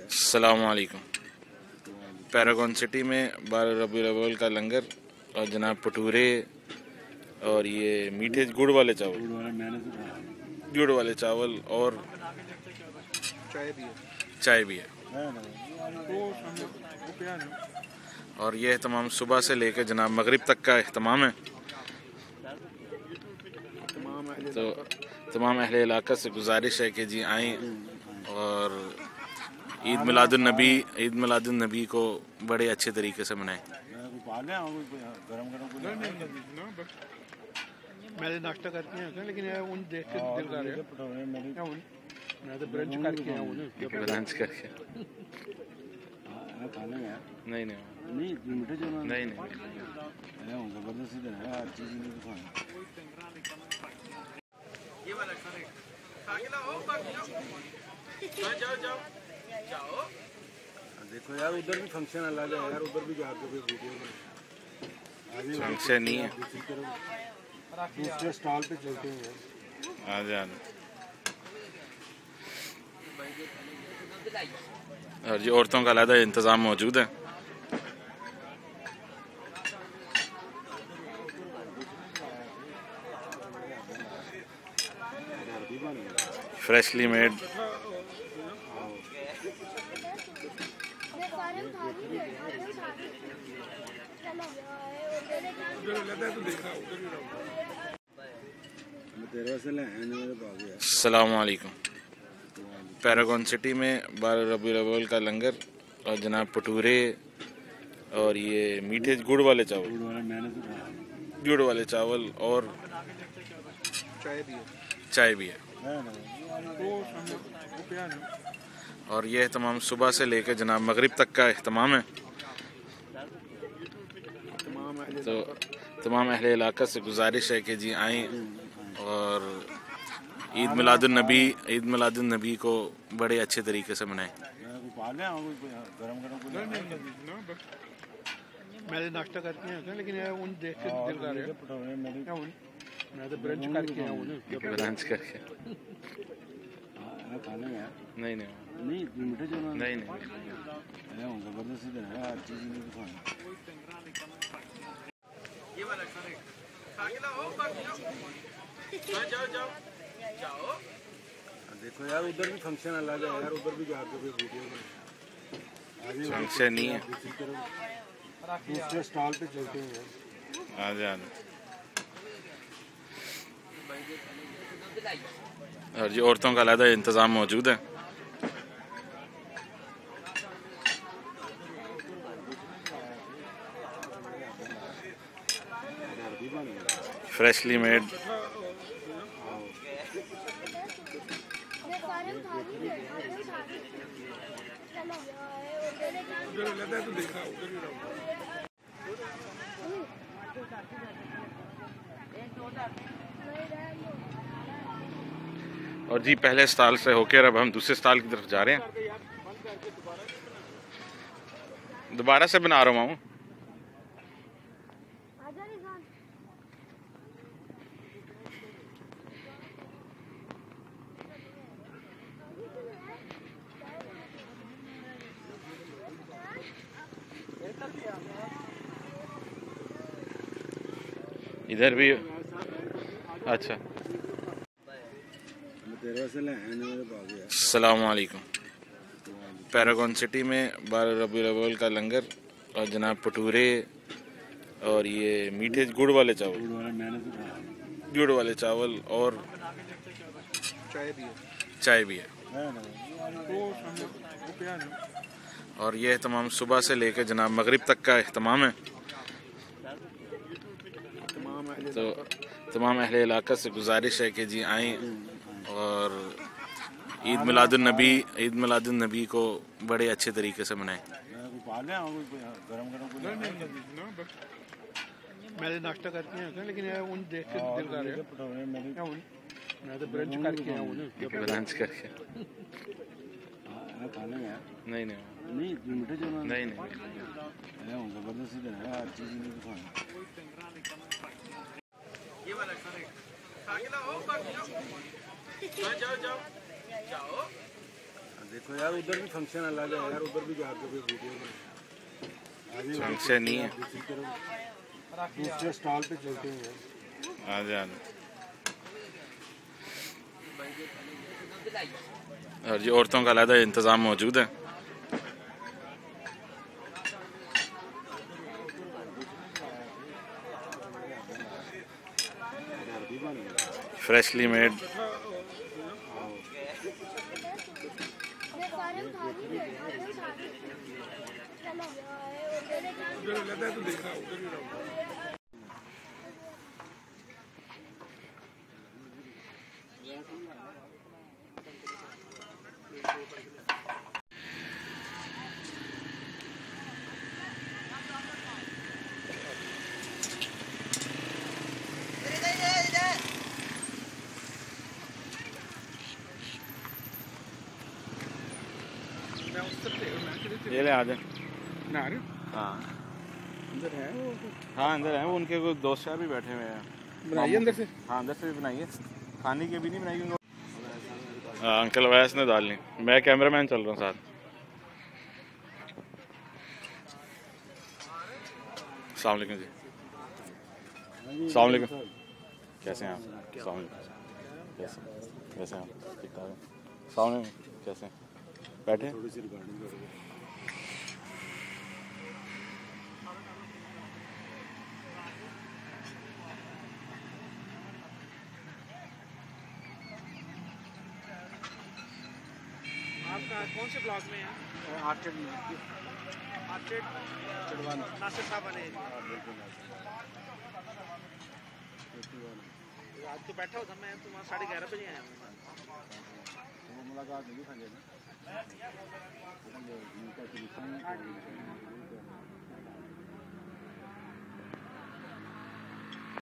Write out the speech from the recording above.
अस्सलामुअलैकुम। Paragon city में 12 रबीउल अव्वल का लंगर और जनाब भटूरे और ये मीठे गुड़ वाले चावल और चाय भी है। और ये तमाम सुबह से लेकर जनाब मगरिब तक का अहतमाम है। तो तमाम अहले इलाका से गुजारिश है कि जी आएँ और ईद मिलादुन्नबी को बड़े अच्छे तरीके से मनाएं। मैं नाश्ता करके आया लेकिन उन देख के दिल कर रहा है मैं तो ब्रंच करके आया हूं ब्रंच करके नहीं मीठे जो नहीं जबरदस्ती है हर चीज नहीं दिखाना। ये वाला खा के लाओ जाओ देखो यार उधर भी फंक्शन अलग है यार, उधर भी जाके वीडियो फंक्शन नहीं है, दूसरे स्टॉल पे चलते हैं। आ जा और जी औरतों का अलग इंतजाम मौजूद है। फ्रेशली मेड अस्सलामुअलैकुम। पैरागॉन सिटी में 12 रबीउल अव्वल का लंगर और जनाब भटूरे और ये मीठे गुड़ वाले चावल और चाय भी है। और ये तमाम सुबह से लेकर जनाब मगरिब तक का अहतमाम है। तो तमाम अहले इलाका से गुजारिश है कि जी आएँ और ईद मिलादुन्नबी को बड़े अच्छे तरीके से मनाएं। मैं नाश्ता करके आया लेकिन उन देख के दिल कर रहा है मैं तो ब्रंच करके आया हूं ब्रंच करके नहीं मीठे जो नहीं जबरदस्ती है हर चीज नहीं दिखाना। ये वाला खा के लाओ जाओ देखो यार उधर भी फंक्शन अलग है यार, उधर भी जाके वीडियो फंक्शन नहीं है, दूसरे स्टॉल पे चलते हैं। आ जा और जी औरतों का अलग इंतजाम मौजूद है। फ्रेशली मेड और जी पहले स्टॉल से होकर अब हम दूसरे स्टॉल की तरफ जा रहे हैं। दोबारा से बना रहा हूँ। इधर भी अच्छा। अस्सलामुअलैकुम। पैरागॉन सिटी में 12 रबीउल अव्वल का लंगर और जनाब भटूरे और ये मीठे गुड़ वाले चावल और चाय भी है। और ये तमाम सुबह से लेकर जनाब मगरिब तक का अहतमाम है। तो तमाम अहले इलाका से गुजारिश है कि जी आएँ और ईद मिलादुन्नबी को बड़े अच्छे तरीके से मनाएं। मैं नाश्ता करके आया लेकिन उन देख के दिल कर रहा है मैं तो ब्रंच करके आया हूं ब्रंच करके नहीं मीठे जो नहीं जबरदस्ती है हर चीज नहीं दिखाना। ये वाला खा के लाओ जाओ देखो यार उधर भी फंक्शन अलग है यार, उधर भी जाकर भी वीडियो फंक्शन नहीं है, दूसरे स्टॉल पे चलते हैं। आ जा। और जी औरतों का अलग इंतज़ाम मौजूद है। Freshly made. ये ले आ जाए। हाँ अंदर है वो, हाँ अंदर है वो, उनके कुछ दोस्त यार भी बैठे हुए हैं। बनाइए अंदर से। हाँ अंदर से भी बनाइए, खाने के भी नहीं बनाइए। हाँ अंकल वैस ने डालनी, मैं कैमरामैन चल रहा हूँ साथ। अस्सलाम वालेकुम जी। अस्सलाम वालेकुम, कैसे हैं आप? अस्सलाम वालेकुम, कैसे कैसे हैं आप? ठीक ठाक हैं? अस्सलाम वालेकुम, कैसे हैं? बैठे? थोड़ी सी रिकॉर्डिंग करोगे? आपका कौन से ब्लॉक में है? आर्टेड चढ़वाना नासिर साहब वाले। रात को बैठा होता मैं, तो वहाँ 11:30 बजे आया हूँ। मुलाकात नहीं